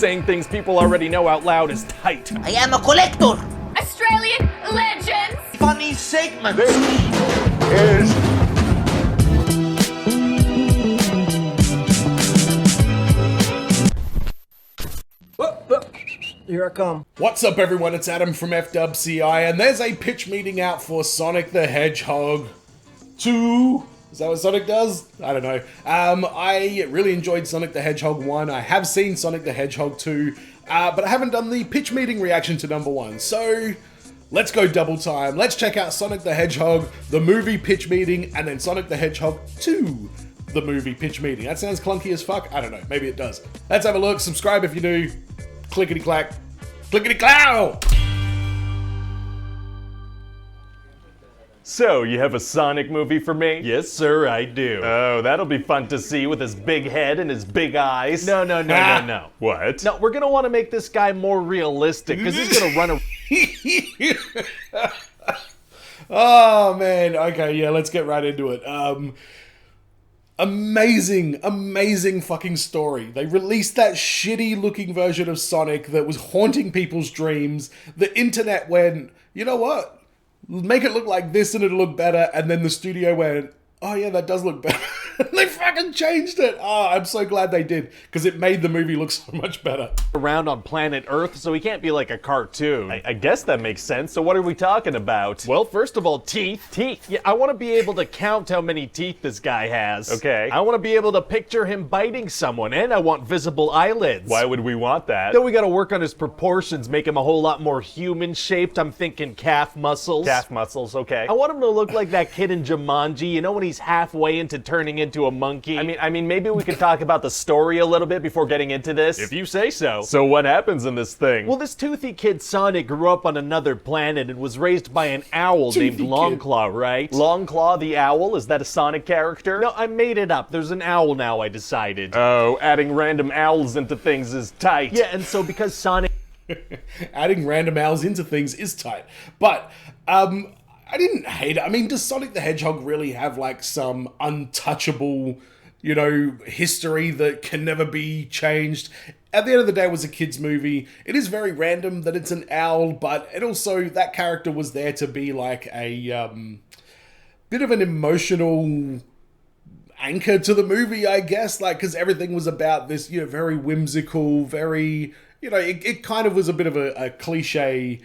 saying things people already know out loud is tight. I am a collector. Australian legends. Funny segment. This is Here I come. What's up everyone, it's Adam from FWCI, and there's a pitch meeting out for Sonic the Hedgehog 2. Is that what Sonic does? I don't know. I really enjoyed Sonic the Hedgehog 1. I have seen Sonic the Hedgehog 2, but I haven't done the pitch meeting reaction to number 1. So, let's go double time. Let's check out Sonic the Hedgehog, the movie pitch meeting, and then Sonic the Hedgehog 2, the movie pitch meeting. That sounds clunky as fuck. I don't know. Maybe it does. Let's have a look. Subscribe if you're new. Clickety-clack. Clickety-clow! So, you have a Sonic movie for me? Yes, sir, I do. Oh, that'll be fun to see with his big head and his big eyes. No. What? No, we're gonna want to make this guy more realistic, because he's gonna run a... Oh, man. Okay, yeah, let's get right into it. Amazing fucking story. They released that shitty looking version of Sonic that was haunting people's dreams. The internet went, you know what? Make it look like this and it'll look better. And then the studio went, oh yeah, that does look better. They fucking changed it. Oh, I'm so glad they did, because it made the movie look so much better. Around on planet Earth, so he can't be like a cartoon. I guess that makes sense. So what are we talking about? Well, first of all, teeth. Teeth? Yeah, I want to be able to count how many teeth this guy has. Okay. I want to be able to picture him biting someone, and I want visible eyelids. Why would we want that? Then we gotta work on his proportions, make him a whole lot more human-shaped. I'm thinking calf muscles. Calf muscles, okay. I want him to look like that kid in Jumanji, you know, when he's halfway into turning into a monkey. I mean, maybe we could talk about the story a little bit before getting into this. If you say so. So what happens in this thing? Well, this toothy kid Sonic grew up on another planet and was raised by an owl named Longclaw, right? Longclaw the owl? Is that a Sonic character? No, I made it up. There's an owl now, I decided. Oh, adding random owls into things is tight. Yeah, and so because Sonic... Adding random owls into things is tight. But, I didn't hate it. I mean, does Sonic the Hedgehog really have, like, some untouchable, you know, history that can never be changed? At the end of the day, it was a kid's movie. It is very random that it's an owl, but it also, that character was there to be, like, a, bit of an emotional anchor to the movie, I guess, like, because everything was about this, you know, very whimsical, very, you know, it kind of was a bit of a cliche,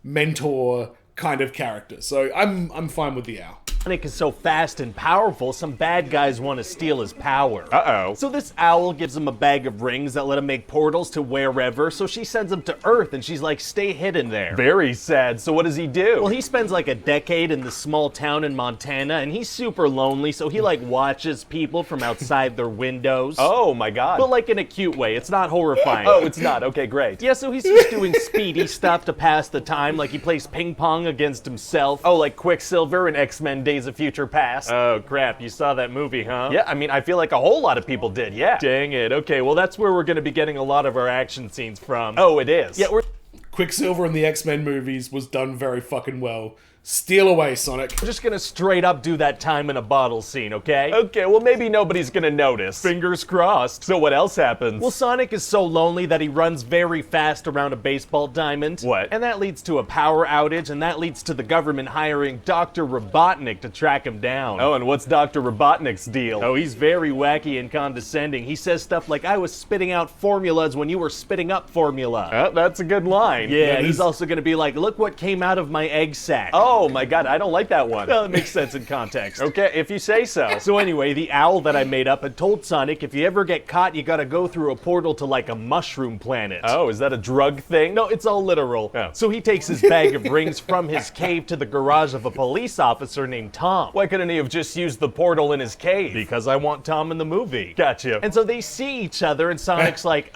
mentor kind of character. So I'm fine with the owl. Sonic is so fast and powerful, some bad guys want to steal his power. Uh-oh. So this owl gives him a bag of rings that let him make portals to wherever, so she sends him to Earth and she's like, stay hidden there. Very sad. So what does he do? Well, he spends like a decade in this small town in Montana and he's super lonely, so he like watches people from outside their windows. Oh my god. But like in a cute way, it's not horrifying. Oh, it's not. Okay, great. Yeah, so he's just doing speedy stuff to pass the time, like he plays ping pong against himself. Oh, like Quicksilver in X-Men Days of Future Past. Oh crap, you saw that movie, huh? Yeah, I mean, I feel like a whole lot of people did, yeah. Dang it, okay, well that's where we're gonna be getting a lot of our action scenes from. Oh, it is? Yeah, Quicksilver in the X-Men movies was done very fucking well. Steal away, Sonic. We're just gonna straight up do that time in a bottle scene, okay? Okay, well maybe nobody's gonna notice. Fingers crossed. So what else happens? Well, Sonic is so lonely that he runs very fast around a baseball diamond. What? And that leads to a power outage, and that leads to the government hiring Dr. Robotnik to track him down. Oh, and what's Dr. Robotnik's deal? Oh, he's very wacky and condescending. He says stuff like, I was spitting out formulas when you were spitting up formula. Oh, that's a good line. Yeah, he's also gonna be like, look what came out of my egg sac. Oh my god, I don't like that one. Well, it makes sense in context. Okay, if you say so. So anyway, the owl that I made up had told Sonic if you ever get caught, you gotta go through a portal to like a mushroom planet. Oh, is that a drug thing? No, it's all literal. Oh. So he takes his bag of rings from his cave to the garage of a police officer named Tom. Why couldn't he have just used the portal in his cave? Because I want Tom in the movie. Gotcha. And so they see each other and Sonic's like,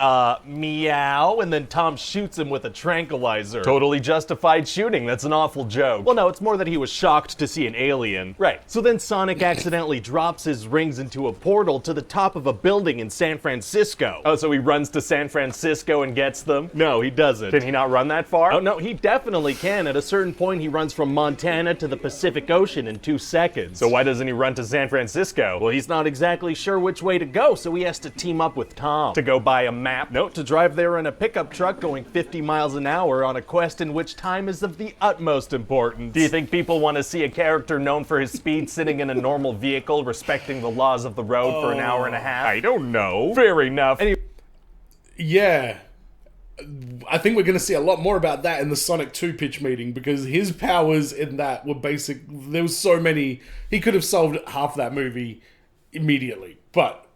meow, and then Tom shoots him with a tranquilizer. Totally justified shooting, that's an awful joke. Well, no, it's more that he was shocked to see an alien. Right. So then Sonic accidentally drops his rings into a portal to the top of a building in San Francisco. Oh, so he runs to San Francisco and gets them? No, he doesn't. Can he not run that far? Oh, no, he definitely can. At a certain point, he runs from Montana to the Pacific Ocean in 2 seconds. So why doesn't he run to San Francisco? Well, he's not exactly sure which way to go, so he has to team up with Tom. To go buy a map? No, to drive there in a pickup truck going 50 miles an hour on a quest in which time is of the utmost importance. Do you think people want to see a character known for his speed sitting in a normal vehicle, respecting the laws of the road for an hour and a half? I don't know. Fair enough. Yeah. I think we're going to see a lot more about that in the Sonic 2 pitch meeting, because his powers in that were basic. There was so many. He could have solved half that movie immediately, but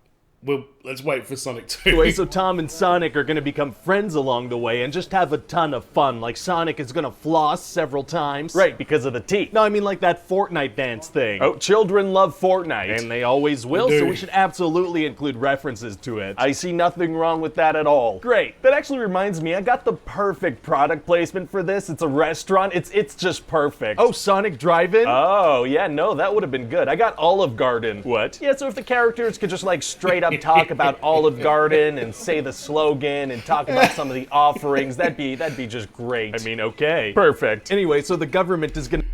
let's wait for Sonic 2. Anyway, so Tom and Sonic are gonna become friends along the way and just have a ton of fun. Like, Sonic is gonna floss several times. Right, because of the teeth. No, I mean like that Fortnite dance thing. Oh, children love Fortnite. And they always will, so we should absolutely include references to it. I see nothing wrong with that at all. Great. That actually reminds me, I got the perfect product placement for this. It's a restaurant. It's just perfect. Oh, Sonic Drive-In? Oh, yeah, no, that would have been good. I got Olive Garden. What? Yeah, so if the characters could just like straight up talk about Olive Garden and say the slogan and talk about some of the offerings, that'd be just great. I mean, okay. Perfect. Anyway, so the government is gonna...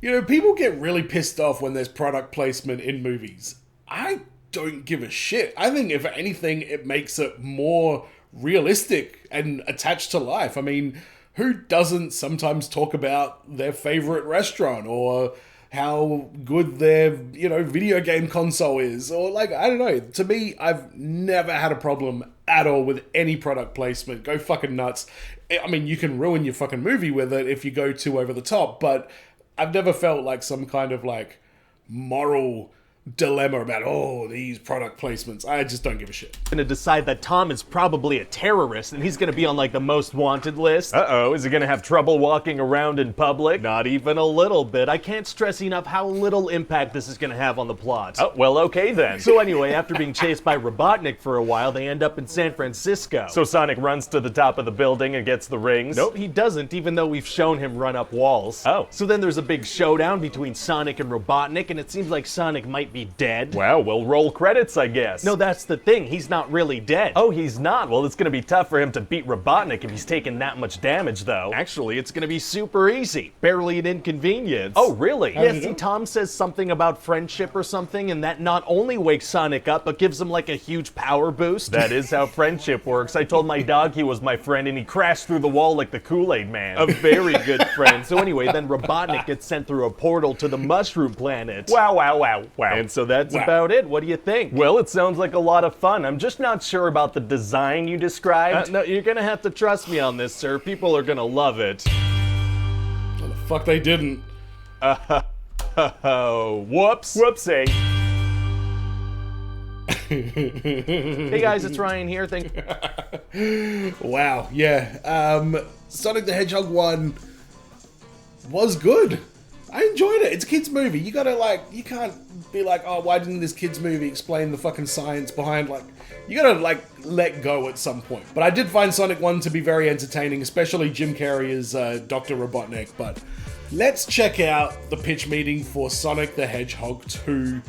You know, people get really pissed off when there's product placement in movies. I don't give a shit. I think if anything, it makes it more realistic and attached to life. I mean, who doesn't sometimes talk about their favorite restaurant or how good their, video game console is, or like, I don't know. To me, I've never had a problem at all with any product placement. Go fucking nuts. I mean, you can ruin your fucking movie with it if you go too over the top, but I've never felt like some kind of like moral dilemma about, these product placements. I just don't give a shit. Gonna decide that Tom is probably a terrorist and he's gonna be on like the most wanted list. Uh-oh, is he gonna have trouble walking around in public? Not even a little bit. I can't stress enough how little impact this is gonna have on the plot. Oh, well, okay then. So anyway, after being chased by Robotnik for a while, they end up in San Francisco. So Sonic runs to the top of the building and gets the rings? Nope, he doesn't, even though we've shown him run up walls. Oh. So then there's a big showdown between Sonic and Robotnik, and it seems like Sonic might be dead. Wow, well, roll credits, I guess. No, that's the thing. He's not really dead. Oh, he's not? Well, it's gonna be tough for him to beat Robotnik if he's taking that much damage, though. Actually, it's gonna be super easy. Barely an inconvenience. Oh, really? Yeah, see, Tom says something about friendship or something, and that not only wakes Sonic up, but gives him like a huge power boost. That is how friendship works. I told my dog he was my friend, and he crashed through the wall like the Kool-Aid Man. A very good friend. So anyway, then Robotnik gets sent through a portal to the Mushroom Planet. Wow, wow, wow, wow. And so that's about it. What do you think? Well, it sounds like a lot of fun. I'm just not sure about the design you described. No, you're gonna have to trust me on this, sir. People are gonna love it. Well, the fuck they didn't. Oh, whoops. Whoopsie. Hey guys, it's Ryan here. Wow, yeah. Sonic the Hedgehog 1 was good. I enjoyed it. It's a kid's movie. You can't be like, oh, why didn't this kid's movie explain the fucking science behind, like, you gotta, like, let go at some point. But I did find Sonic 1 to be very entertaining, especially Jim Carrey as Dr. Robotnik. But let's check out the pitch meeting for Sonic the Hedgehog 2.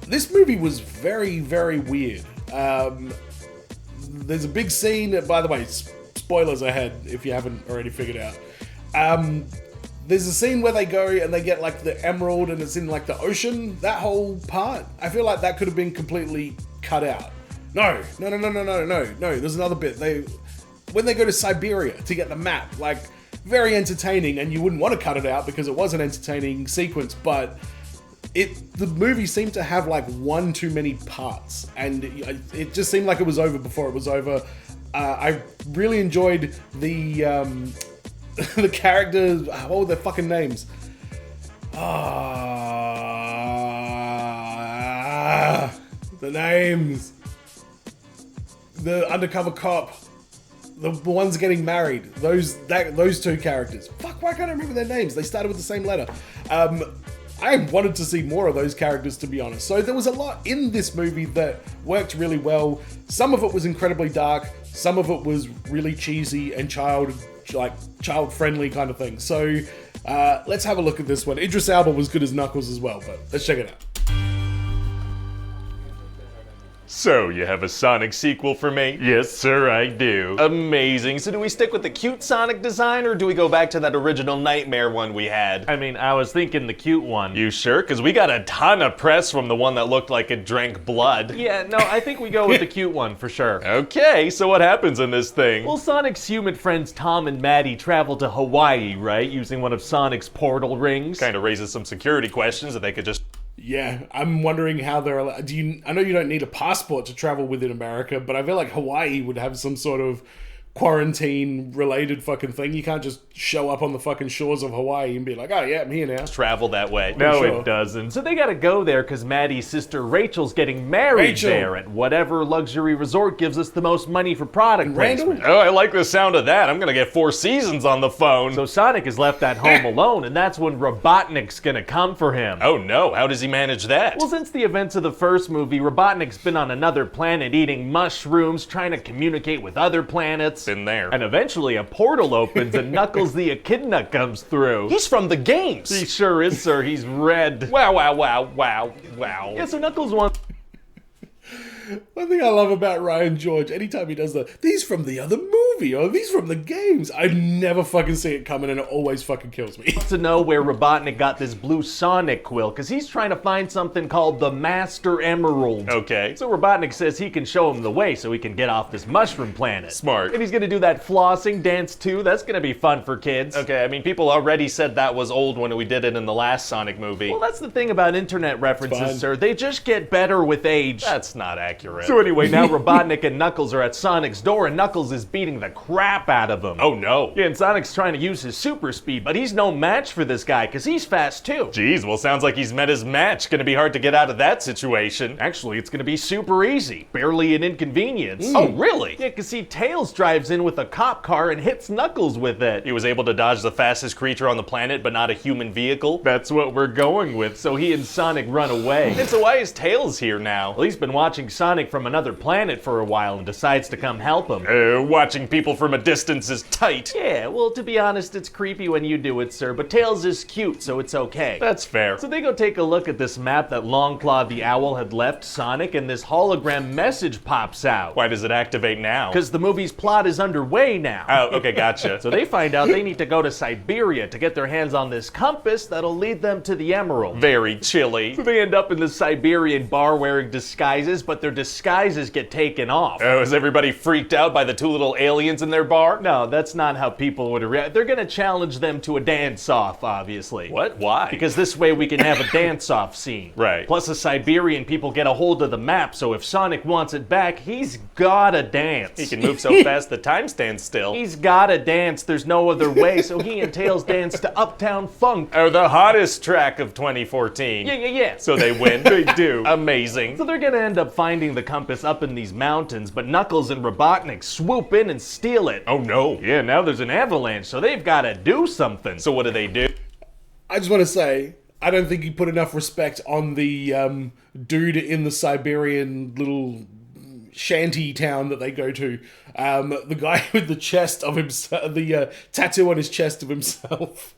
This movie was very, very weird. There's a big scene, by the way, spoilers ahead if you haven't already figured out. There's a scene where they go and they get like the emerald and it's in like the ocean. That whole part, I feel like that could have been completely cut out. No. There's another bit. When they go to Siberia to get the map, like, very entertaining, and you wouldn't want to cut it out because it was an entertaining sequence, but the movie seemed to have like one too many parts, and it just seemed like it was over before it was over. I really enjoyed the the characters. What were their fucking names? The names. The undercover cop. The ones getting married. Those two characters. Fuck, why can't I remember their names? They started with the same letter. I wanted to see more of those characters, to be honest. So there was a lot in this movie that worked really well. Some of it was incredibly dark. Some of it was really cheesy and childish like child-friendly kind of thing. So let's have a look at this one. Idris Elba was good as Knuckles as well, but let's check it out. So, you have a Sonic sequel for me? Yes, sir, I do. Amazing. So do we stick with the cute Sonic design, or do we go back to that original Nightmare one we had? I mean, I was thinking the cute one. You sure? Because we got a ton of press from the one that looked like it drank blood. Yeah, no, I think we go with the cute one for sure. Okay, so what happens in this thing? Well, Sonic's human friends Tom and Maddie travel to Hawaii, right? Using one of Sonic's portal rings. Kind of raises some security questions that they could just... Yeah, I'm wondering how they're allowed. I know you don't need a passport to travel within America, but I feel like Hawaii would have some sort of quarantine-related fucking thing. You can't just show up on the fucking shores of Hawaii and be like, oh yeah, I'm here now. Travel that way. No, it doesn't. So they gotta go there because Maddie's sister Rachel's getting married there at whatever luxury resort gives us the most money for product placement. Oh, I like the sound of that. I'm gonna get 4 Seasons on the phone. So Sonic is left at home alone, and that's when Robotnik's gonna come for him. Oh no, how does he manage that? Well, since the events of the first movie, Robotnik's been on another planet eating mushrooms, trying to communicate with other planets. In there. And eventually a portal opens and Knuckles the Echidna comes through. He's from the games. He sure is, sir. He's red. Wow, wow, wow, wow, wow. Yeah, so Knuckles wants... One thing I love about Ryan George, anytime he does these from the other movie, or these from the games, I never fucking see it coming and it always fucking kills me. To know where Robotnik got this blue Sonic quill, because he's trying to find something called the Master Emerald. Okay. So Robotnik says he can show him the way so he can get off this mushroom planet. Smart. And he's gonna do that flossing dance too. That's gonna be fun for kids. Okay, I mean, people already said that was old when we did it in the last Sonic movie. Well, that's the thing about internet references, sir. They just get better with age. That's not accurate. So anyway, now Robotnik and Knuckles are at Sonic's door, and Knuckles is beating the crap out of him. Oh no. Yeah, and Sonic's trying to use his super speed, but he's no match for this guy, because he's fast too. Jeez, well sounds like he's met his match. Gonna be hard to get out of that situation. Actually, it's gonna be super easy. Barely an inconvenience. Oh, really? Yeah, because see, Tails drives in with a cop car and hits Knuckles with it. He was able to dodge the fastest creature on the planet, but not a human vehicle. That's what we're going with, so he and Sonic run away. And so why is Tails here now? Well, he's been watching Sonic from another planet for a while and decides to come help him. Watching people from a distance is tight. Yeah, well, to be honest, it's creepy when you do it, sir, but Tails is cute, so it's okay. That's fair. So they go take a look at this map that Longclaw the Owl had left Sonic, and this hologram message pops out. Why does it activate now? Because the movie's plot is underway now. Oh, okay, gotcha. So they find out they need to go to Siberia to get their hands on this compass that'll lead them to the Emerald. Very chilly. So they end up in the Siberian bar wearing disguises, but their disguises get taken off. Oh, is everybody freaked out by the 2 little aliens in their bar? No, that's not how people would react. They're gonna challenge them to a dance-off, obviously. What? Why? Because this way we can have a dance-off scene. Right. Plus the Siberian people get a hold of the map, so if Sonic wants it back, he's gotta dance. He can move so fast the time stands still. He's gotta dance, there's no other way, so he and Tails dance to Uptown Funk. Oh, the hottest track of 2014. Yeah. So they win. They do. Amazing. So they're gonna end up finding the compass up in these mountains, but Knuckles and Robotnik swoop in and steal it. Oh no. Yeah, now there's an avalanche, so they've gotta do something. So what do? I just want to say, I don't think you put enough respect on the dude in the Siberian little shanty town that they go to. The guy with the chest of himself, the tattoo on his chest of himself.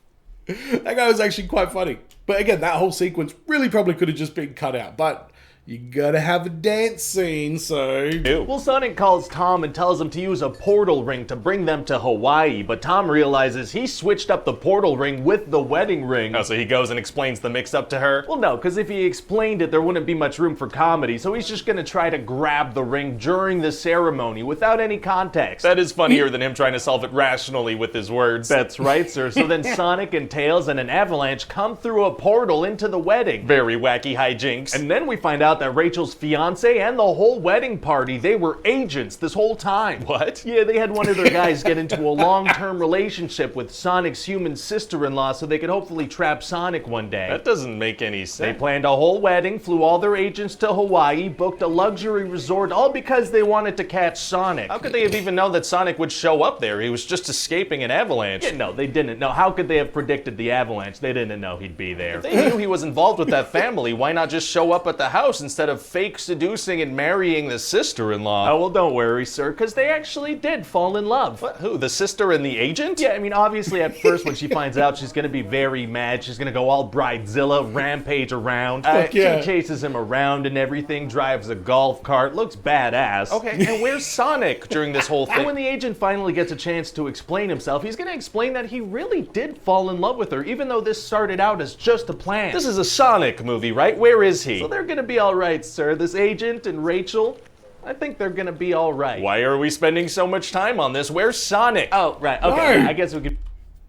That guy was actually quite funny. But again, that whole sequence really probably could have just been cut out, but you gotta have a dance scene, so... Well, Sonic calls Tom and tells him to use a portal ring to bring them to Hawaii, but Tom realizes he switched up the portal ring with the wedding ring. Oh, so he goes and explains the mix-up to her? Well, no, because if he explained it, there wouldn't be much room for comedy, so he's just gonna try to grab the ring during the ceremony without any context. That is funnier than him trying to solve it rationally with his words. That's right, sir. So then Sonic and Tails and an avalanche come through a portal into the wedding. Very wacky hijinks. And then we find out that Rachel's fiance and the whole wedding party, they were agents this whole time. What? Yeah, they had one of their guys get into a long-term relationship with Sonic's human sister-in-law so they could hopefully trap Sonic one day. That doesn't make any sense. They planned a whole wedding, flew all their agents to Hawaii, booked a luxury resort, all because they wanted to catch Sonic. How could they have even known that Sonic would show up there? He was just escaping an avalanche. Yeah, no, they didn't know. How could they have predicted the avalanche? They didn't know he'd be there. If they knew he was involved with that family, why not just show up at the house instead of fake seducing and marrying the sister-in-law. Oh, well, don't worry, sir, because they actually did fall in love. What, who, the sister and the agent? Yeah, I mean, obviously at first when she finds out, she's gonna be very mad. She's gonna go all bridezilla, rampage around. yeah. She chases him around and everything, drives a golf cart, looks badass. Okay, and where's Sonic during this whole thing? And when the agent finally gets a chance to explain himself, he's gonna explain that he really did fall in love with her, even though this started out as just a plan. This is a Sonic movie, right? Where is he? So they're gonna be all right, sir. This agent and Rachel, I think they're gonna be all right. Why are we spending so much time on this? Where's Sonic? Oh, right, okay, No. I guess we could...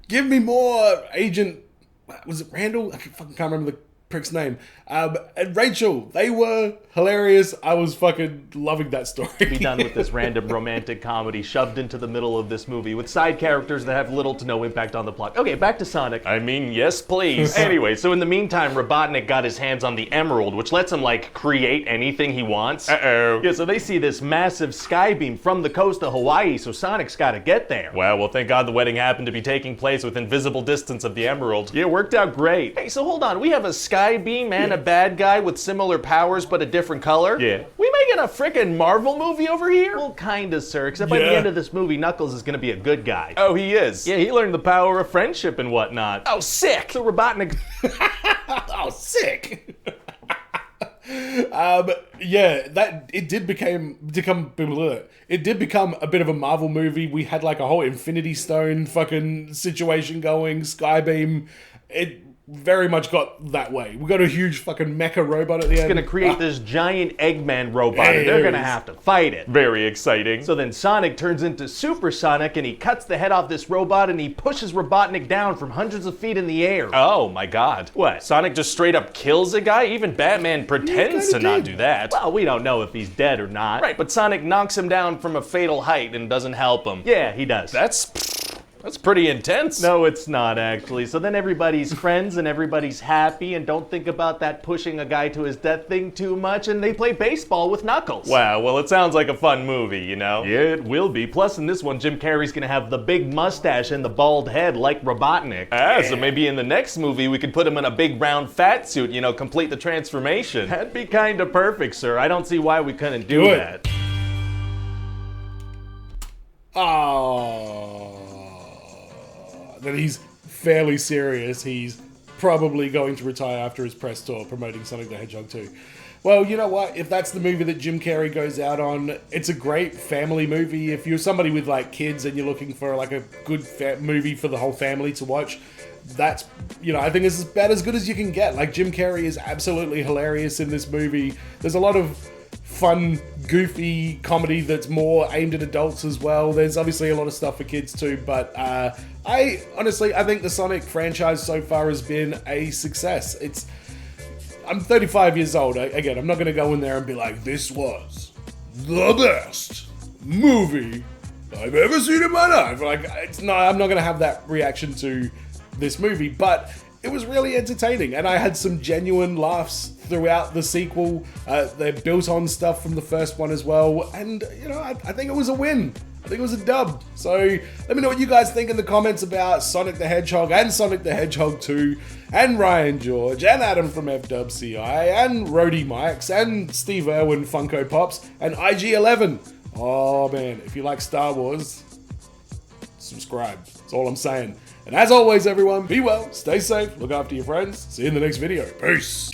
Give me more Agent... Was it Randall? I can't remember the prick's name. And Rachel, they were hilarious. I was fucking loving that story. Be done with this random romantic comedy shoved into the middle of this movie with side characters that have little to no impact on the plot. Okay, back to Sonic. I mean, yes, please. Anyway, so in the meantime, Robotnik got his hands on the emerald, which lets him, like, create anything he wants. Uh-oh. Yeah, so they see this massive sky beam from the coast of Hawaii, so Sonic's gotta get there. Well, thank God the wedding happened to be taking place within visible distance of the emerald. Yeah, it worked out great. Hey, so hold on, we have a sky beam and a bad guy with similar powers but a different color? Yeah. We making a frickin' Marvel movie over here? Well, kinda, sir, except by the end of this movie, Knuckles is gonna be a good guy. Oh, he is? Yeah, he learned the power of friendship and whatnot. Oh, sick! So Robotnik... Oh, sick! Yeah, that it did become a bit of a Marvel movie. We had like a whole Infinity Stone fucking situation going, Skybeam. It very much got that way. We got a huge fucking mecha robot at the end. It's gonna create this giant Eggman robot, and they're gonna have to fight it. Very exciting. So then Sonic turns into Super Sonic, and he cuts the head off this robot, and he pushes Robotnik down from hundreds of feet in the air. Oh my God. What? Sonic just straight up kills a guy? Even Batman pretends to not do that. Well, we don't know if he's dead or not. Right, but Sonic knocks him down from a fatal height and doesn't help him. Yeah, he does. That's pretty intense. No, it's not actually. So then everybody's friends and everybody's happy and don't think about that pushing a guy to his death thing too much, and they play baseball with Knuckles. Wow, well, it sounds like a fun movie, you know? Yeah, it will be. Plus, in this one, Jim Carrey's gonna have the big mustache and the bald head like Robotnik. So maybe in the next movie we could put him in a big round fat suit, you know, complete the transformation. That'd be kinda perfect, sir. I don't see why we couldn't do that. Oh. That he's fairly serious. He's probably going to retire after his press tour promoting Sonic the Hedgehog 2. Well, you know what? If that's the movie that Jim Carrey goes out on, it's a great family movie. If you're somebody with like kids and you're looking for like a good movie for the whole family to watch, that's, you know, I think it's about as good as you can get. Like, Jim Carrey is absolutely hilarious in this movie. There's a lot of fun, goofy comedy that's more aimed at adults as well. There's obviously a lot of stuff for kids too, but I think the Sonic franchise so far has been a success. I'm 35 years old. Again, I'm not going to go in there and be like, this was the best movie I've ever seen in my life. Like, I'm not going to have that reaction to this movie, but it was really entertaining, and I had some genuine laughs throughout the sequel. They built on stuff from the first one as well, and, you know, I think it was a win. I think it was a dub. So let me know what you guys think in the comments about Sonic the Hedgehog and Sonic the Hedgehog 2, and Ryan George, and Adam from FWCI, and Rody Mikes, and Steve Irwin Funko Pops, and IG11. Oh man, if you like Star Wars, subscribe. That's all I'm saying. And as always, everyone, be well, stay safe, look after your friends. See you in the next video. Peace.